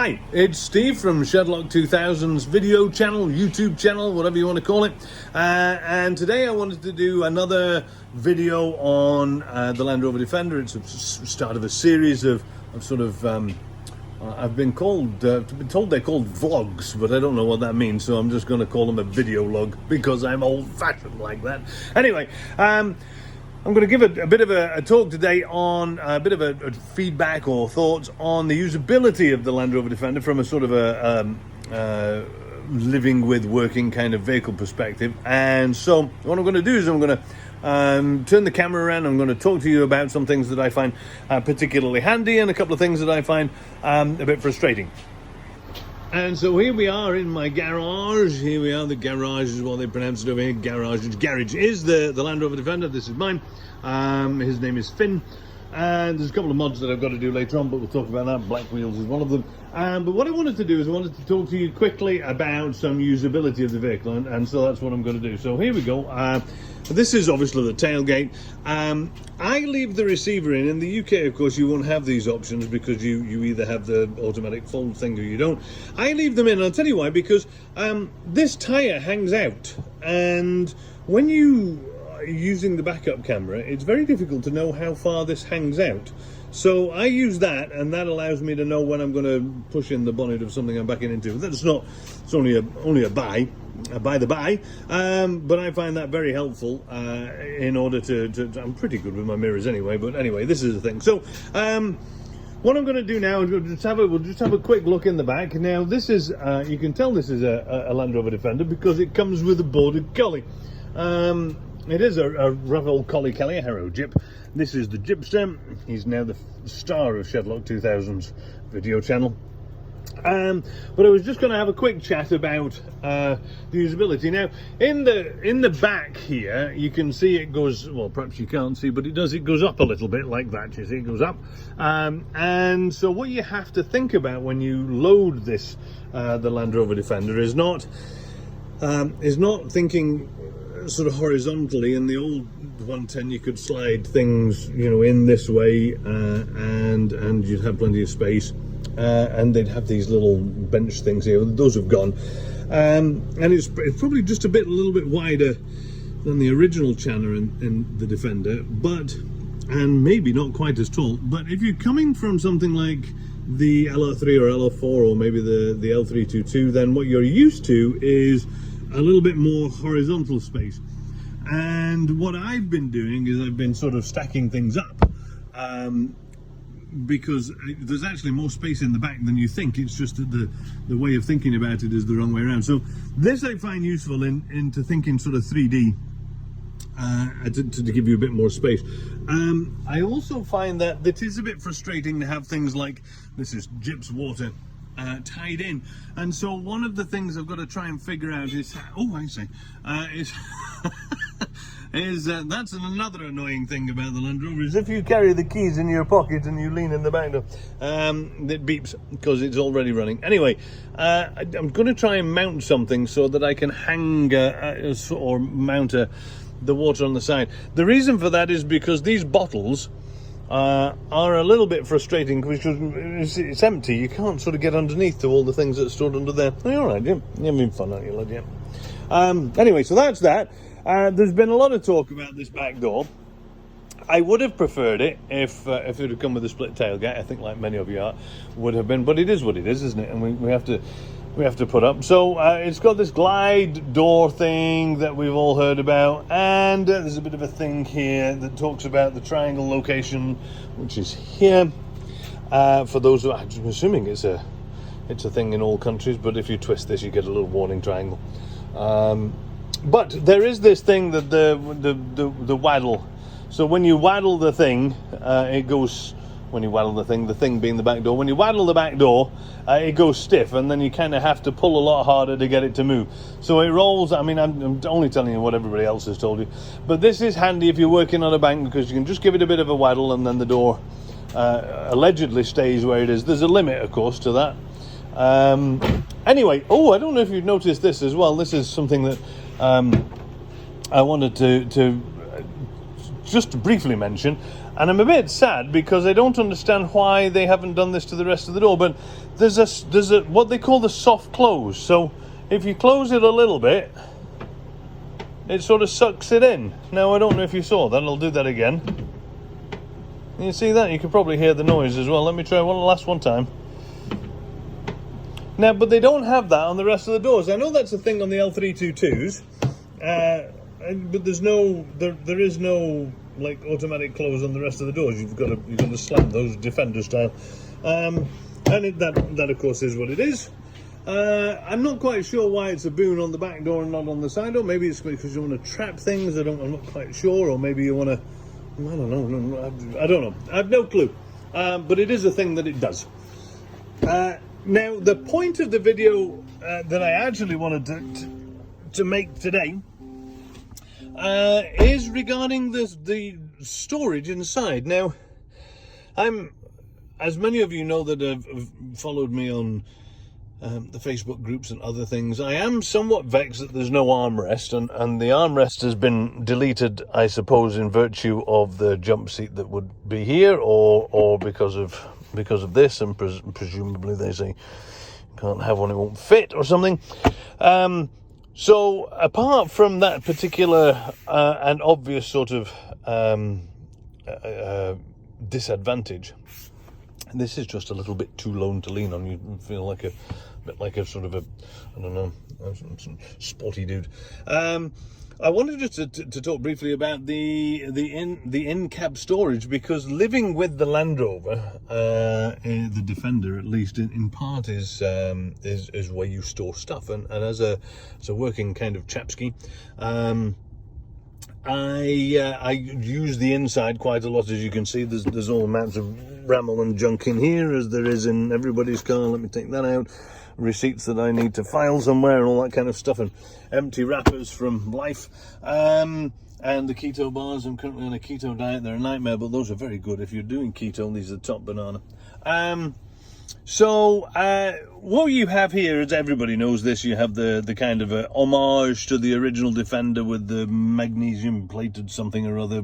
Hi, it's Steve from Shedlock 2000's video channel, YouTube channel, whatever you want to call it. And today I wanted to do another video on the Land Rover Defender. It's the start of a series of I've been told they're called vlogs, but I don't know what that means, so I'm just going to call them a video log because I'm old-fashioned like that. Anyway, I'm going to give a bit of a talk today on a bit of a feedback or thoughts on the usability of the Land Rover Defender from a sort of a living with working kind of vehicle perspective. And so what I'm going to do is I'm going to turn the camera around. I'm going to talk to you about some things that I find particularly handy and a couple of things that I find a bit frustrating. And so here we are in my garage. Here we are. The garage is what they pronounce it over here. Garage is the Land Rover Defender. This is mine. His name is Finn. And there's a couple of mods that I've got to do later on, but we'll talk about that. Black Wheels is one of them. But what I wanted to do is I wanted to talk to you quickly about some usability of the vehicle. And so that's what I'm going to do. So here we go. This is obviously the tailgate. I leave the receiver in. In the UK, of course, you won't have these options because you either have the automatic fold thing or you don't. I leave them in, and I'll tell you why, because this tyre hangs out. And when you are using the backup camera, it's very difficult to know how far this hangs out. So I use that, and that allows me to know when I'm going to push in the bonnet of something I'm backing into. That's not, it's only a by the by, but I find that very helpful in order to I'm pretty good with my mirrors anyway, but anyway, this is the thing. So what I'm going to do now is we'll just have a quick look in the back. Now this is, you can tell this is a Land Rover Defender because it comes with a bordered collie. It is a rough old collie Kelly, a Harrow Jip. This is the Gypster. He's now the star of Shedlock 2000's video channel. But I was just going to have a quick chat about the usability. Now, in the back here, you can see it goes, well, perhaps you can't see, but it goes up a little bit like that. You see, it goes up. And so what you have to think about when you load this, the Land Rover Defender, is not thinking sort of horizontally. In the old 110 you could slide things, you know, in this way, and you'd have plenty of space, and they'd have these little bench things here. Those have gone, and it's probably just a little bit wider than the original channel in the Defender, and maybe not quite as tall. But if you're coming from something like the LR3 or LR4 or maybe the L322, then what you're used to is a little bit more horizontal space. And what I've been doing is I've been sort of stacking things up, because there's actually more space in the back than you think. It's just that the way of thinking about it is the wrong way around. So this I find useful into thinking sort of 3D, to give you a bit more space. I also find that it is a bit frustrating to have things like, this is Gyp's water, tied in, and so one of the things I've got to try and figure out is that's another annoying thing about the Land Rover, is if you carry the keys in your pocket and you lean in the back door, it beeps because it's already running. Anyway, I'm going to try and mount something so that I can hang or mount the water on the side. The reason for that is because these bottles are a little bit frustrating because it's empty. You can't sort of get underneath to all the things that are stored under there. Oh, you're all right, Jim. You're having fun, aren't you, lad? Yeah. Anyway, so that's that. There's been a lot of talk about this back door. I would have preferred it if it had come with a split tailgate. I think, like many of you would have been, but it is what it is, isn't it? And we have to put up. So it's got this glide door thing that we've all heard about, and there's a bit of a thing here that talks about the triangle location, which is here. For those who, I'm assuming it's a thing in all countries, but if you twist this, you get a little warning triangle. But there is this thing that the waddle. So when you waddle the thing, it goes. When you waddle the thing being the back door, when you waddle the back door, it goes stiff, and then you kind of have to pull a lot harder to get it to move. So it rolls. I mean, I'm only telling you what everybody else has told you, but this is handy if you're working on a bank because you can just give it a bit of a waddle, and then the door allegedly stays where it is. There's a limit, of course, to that. Anyway, I don't know if you've noticed this as well. This is something that I wanted to just briefly mention. And I'm a bit sad because I don't understand why they haven't done this to the rest of the door. But there's a what they call the soft close. So if you close it a little bit, it sort of sucks it in. Now I don't know if you saw that. I'll do that again. You see that? You can probably hear the noise as well. Let me try one time. Now, but they don't have that on the rest of the doors. I know that's a thing on the L322s, but there is no like automatic close on the rest of the doors. You've got to slam those Defender style, and that of course is what it is. I'm not quite sure why it's a boon on the back door and not on the side door. Maybe it's because you want to trap things. I'm not quite sure, or maybe you want to. I don't know. I don't know. I have no clue. But it is a thing that it does. Now, the point of the video that I actually wanted to make today is regarding the storage inside. Now, as many of you know that have followed me on the Facebook groups and other things, I am somewhat vexed that there's no armrest, and the armrest has been deleted, I suppose, in virtue of the jump seat that would be here, or because of this, and presumably they say you can't have one, it won't fit or something. So apart from that particular and obvious sort of disadvantage, this is just a little bit too low to lean on. You feel like a bit like a sort of a, I don't know, some sporty dude. I wanted just to talk briefly about the in-cab storage, because living with the Land Rover, the Defender at least, in part is where you store stuff, and as a working kind of chapski, I use the inside quite a lot. As you can see, there's all amounts of ramble and junk in here, as there is in everybody's car. Let me take that out. Receipts that I need to file somewhere and all that kind of stuff, and empty wrappers from life, and the keto bars. I'm currently on a keto diet. They're a nightmare, but those are very good if you're doing keto. These are top banana. So what you have here, as everybody knows this, you have the kind of a homage to the original Defender with the magnesium plated something or other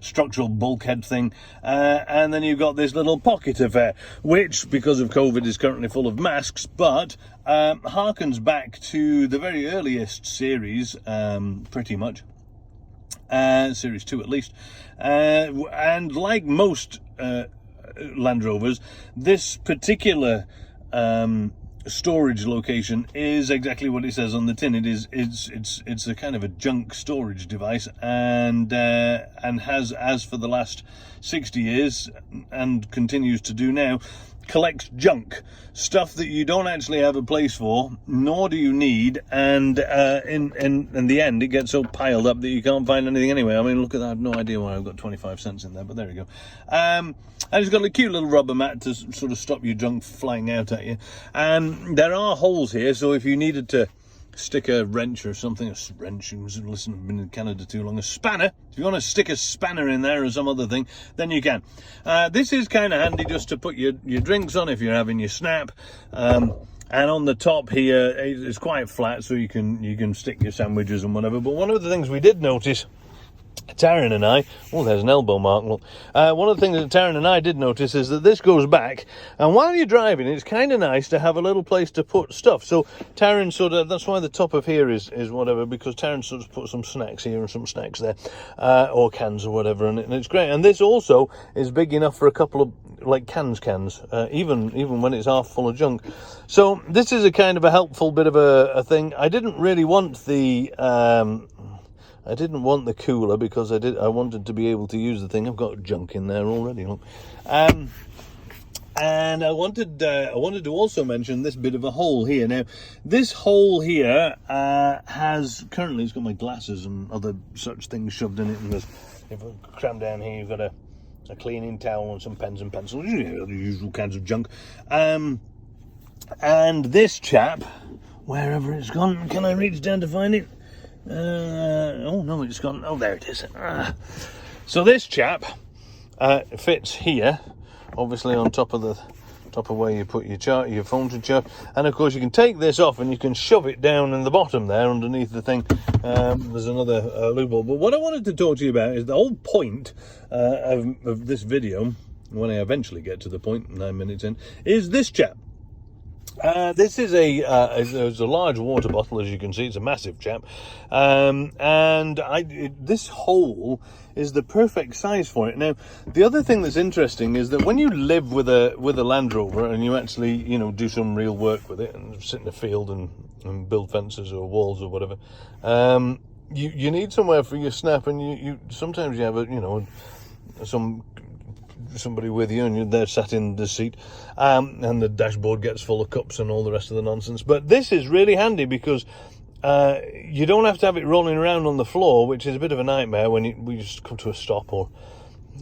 structural bulkhead thing, and then you've got this little pocket affair, which because of COVID is currently full of masks, but harkens back to the very earliest series, pretty much, series 2 at least, and like most Land Rovers, this particular storage location is exactly what it says on the tin. It's a kind of a junk storage device, and has, as for the last 60 years and continues to do now, collects junk stuff that you don't actually have a place for, nor do you need, and in the end it gets so piled up that you can't find anything anyway. I mean, look at that. I have no idea why I've got 25 cents in there, but there we go. And it's got a cute little rubber mat to sort of stop your junk flying out at you, and there are holes here, so if you needed to stick a wrench or something, a wrench, listen, I've been in Canada too long, a spanner, if you want to stick a spanner in there or some other thing, then you can. This is kind of handy just to put your drinks on if you're having your snap, and on the top here it's quite flat, so you can stick your sandwiches and whatever. But one of the things we did notice, Taryn and I, oh, there's an elbow mark, look. One of the things that Taryn and I did notice is that this goes back, and while you're driving, it's kind of nice to have a little place to put stuff. So Taryn sort of, that's why the top of here is whatever, because Taryn sort of put some snacks here and some snacks there, or cans or whatever, and it's great. And this also is big enough for a couple of, like, cans, even when it's half full of junk. So this is a kind of a helpful bit of a thing. I didn't really want I didn't want the cooler because I wanted to be able to use the thing. I've got junk in there already, look. And I wanted to also mention this bit of a hole here. Now, this hole here has currently, it's got my glasses and other such things shoved in it. And there's, if I cram down here, you've got a cleaning towel and some pens and pencils, the usual kinds of junk. And this chap, wherever it's gone, can I reach down to find it? Oh no, it's gone. Oh, there it is. So this chap fits here, obviously on top of the top of where you put your phone to charge. And of course you can take this off and you can shove it down in the bottom there underneath the thing. There's another loophole. But what I wanted to talk to you about is the whole point of this video, when I eventually get to the point, 9 minutes in, is this chap. This is it's a large water bottle, as you can see. It's a massive chap, and this hole is the perfect size for it. Now, the other thing that's interesting is that when you live with a Land Rover and you actually, you know, do some real work with it and sit in the field and build fences or walls or whatever, you need somewhere for your snap, and you sometimes you have somebody with you and they're sat in the seat, and the dashboard gets full of cups and all the rest of the nonsense. But this is really handy because you don't have to have it rolling around on the floor, which is a bit of a nightmare when we just come to a stop or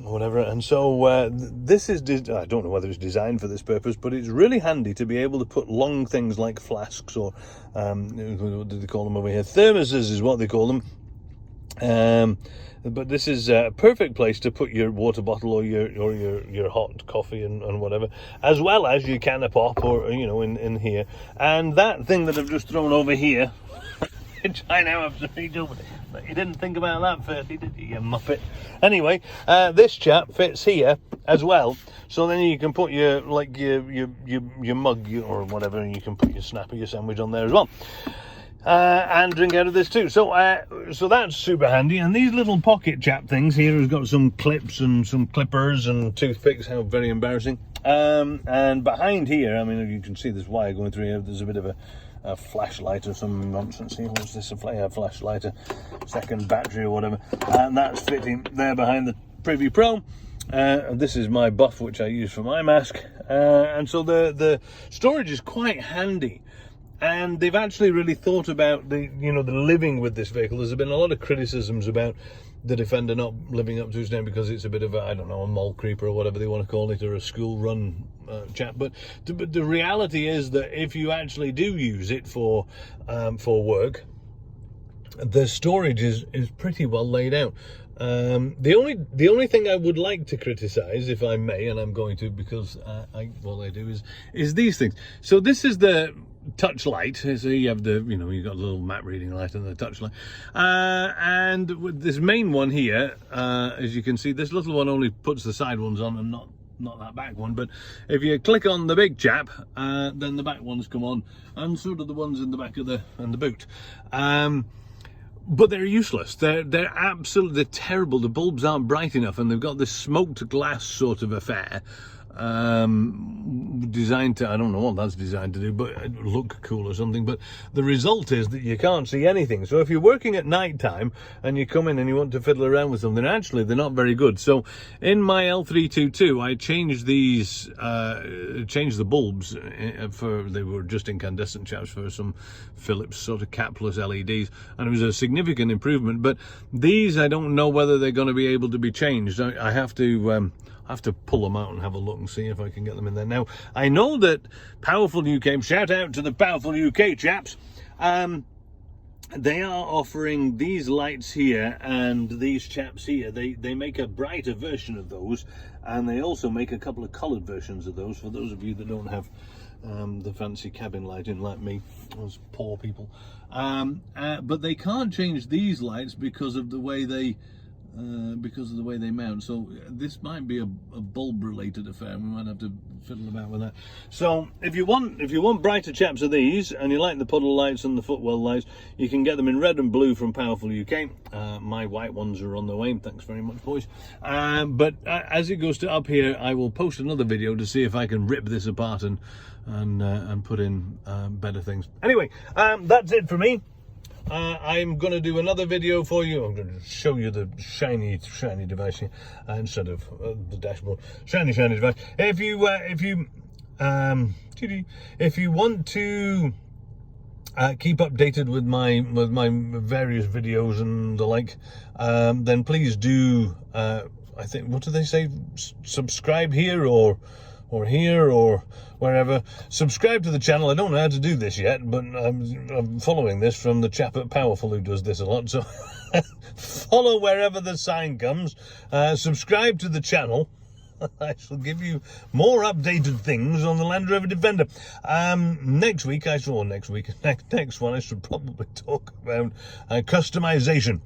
whatever. And so this is, I don't know whether it's designed for this purpose, but it's really handy to be able to put long things like flasks or what do they call them over here? Thermoses is what they call them. But this is a perfect place to put your water bottle or your hot coffee and whatever, as well as your can of pop or, you know, in here. And that thing that I've just thrown over here, which I now have to redo, but you didn't think about that first, did you muppet? Anyway, this chap fits here as well, so then you can put your mug or whatever, and you can put your snap or your sandwich on there as well. And drink out of this too. So that's super handy. And these little pocket chap things here has got some clips and some clippers and toothpicks. How very embarrassing. And behind here, I mean, you can see this wire going through here. There's a bit of a flashlight or some nonsense here. What's this? A flashlight, a second battery or whatever. And that's fitting there behind the Privy Pro. And this is my buff, which I use for my mask. And so the storage is quite handy. And they've actually really thought about the living with this vehicle. There's been a lot of criticisms about the Defender not living up to its name because it's a bit of a mole creeper or whatever they want to call it, or a school run chap. But the reality is that if you actually do use it for work, the storage is pretty well laid out. The only thing I would like to criticize, if I may, and I'm going to, because all I do is these things. So this is the touch light. So you have you got a little map reading light and the touch light, and with this main one here, as you can see, this little one only puts the side ones on and not that back one. But if you click on the big chap, then the back ones come on, and so do the ones in the back of the boot. But they're useless. They're absolutely terrible. The bulbs aren't bright enough, and they've got this smoked glass sort of affair designed to, I don't know what that's designed to do, but look cool or something. But the result is that you can't see anything. So if you're working at night time and you come in and you want to fiddle around with something, actually they're not very good. So in my L322 I changed these changed the bulbs they were just incandescent chaps for some Philips sort of capless LEDs, and it was a significant improvement. But these, I don't know whether they're going to be able to be changed. I have to pull them out and have a look and see if I can get them in there. Now, I know that Powerful UK, shout out to the Powerful UK chaps, they are offering these lights here and these chaps here. They make a brighter version of those, and they also make a couple of coloured versions of those for those of you that don't have the fancy cabin lighting like me, those poor people. But they can't change these lights because of the way they mount. So this might be a bulb related affair. We might have to fiddle about with that. So if you want brighter chaps of these, and you like the puddle lights and the footwell lights, you can get them in red and blue from Powerful UK. My white ones are on the way. Thanks very much, boys. But as it goes to up here, I will post another video to see if I can rip this apart and put in better things. Anyway, that's it for me. I'm going to do another video for you. I'm going to show you the shiny device here instead of the dashboard. Shiny device. If you want to keep updated with my various videos and the like, then please do. I think, what do they say? Subscribe here or here or wherever. Subscribe to the channel. I don't know how to do this yet, but I'm following this from the chap at Powerful who does this a lot. So follow wherever the sign comes. Subscribe to the channel. I shall give you more updated things on the Land Rover Defender. Next one I should probably talk about customization.